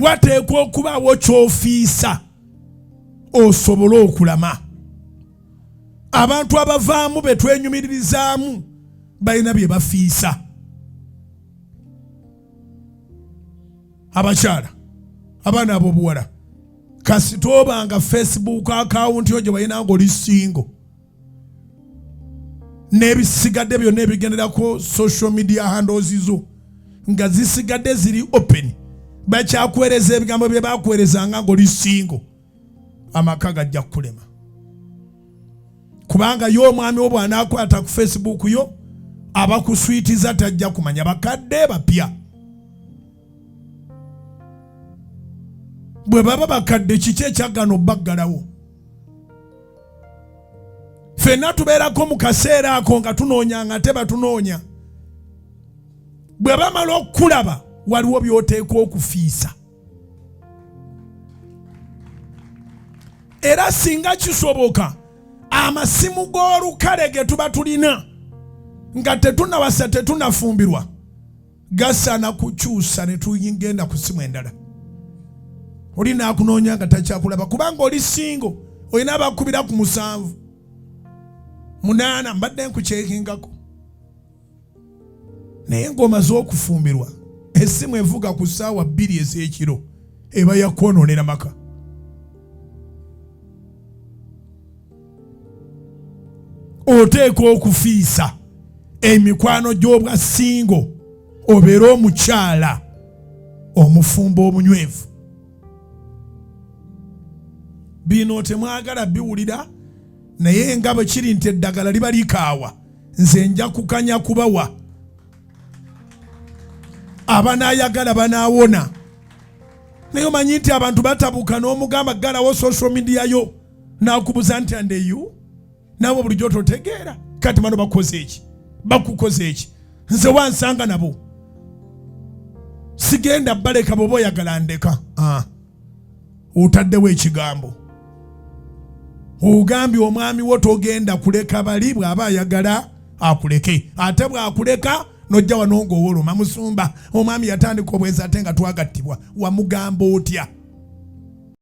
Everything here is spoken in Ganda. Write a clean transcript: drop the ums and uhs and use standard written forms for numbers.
wateekwa okubaawo ky'ofiisa osobole okulama. Abantu abavaamu be twenyumiririzaamu balina bye bafiisa. Abakyala, abaana ab'obuwala, kasita obanga Facebook account yo gye balina ng'oli single, n'ebisigadde byonna ebigenderako social media handles zo nga zisigadde ziri open, bakyakuweereza ebigambo bye bakuweerezanga ng'oli single, amaka gajja kulema. Kubanga yo omwami wo bw'anaakwata ku Facebook yo abakuswitiza tajja kumanya bakadde bapya. Bwe baba bakadde kiki ekyagano baggalawo. Ffenna tubeerako mu kaseera ako nga tunoonya nga teba tunoonya. Bwe bamala okulaba waliwo by'oteekwa okufiisa. Era singa kisoboka amasimu g'olukale ge tuba tulina nga tetunawasa tetunafumbirwa gasaana kukyusa ne tugenda ku simu endala. Oli naakunoonya nga takyakulaba kubanga oli singo, olina abakubira ku 7 8 mbadde nkukyekingako. Naye ng'omaze okufumbirwa essimu evuga ku ssaawa 2 ez'ekiro eba yakwonoonera maka. Oteekwa okufiisa emikwano gy'obwa singo obeera omukyala omufumbo omunywevu. Bino temwagala biwulira, naye nga bwe kiri nti eddagala liba likaawa, nze nja kukanya kubawa. Abanaayagala banaawona. Naye omanyi nti abantu batabuka n'omugamba ggalawo social media yo n'akubuza nti andeyu nabo bulijjo totegeera kati bano bakoze eki, bakukoze eki, nze wansanga nabo sigenda baleka bw'oba oyagala ndeka. Otaddewo ekigambo ogambye omwami wo togenda kuleka bali bw'aba ayagala akuleke, ate bw'akuleka nojja wano ng'owoloma musumba omwami yatandika obwenzi ate nga twagattibwa. Wamugamba otya?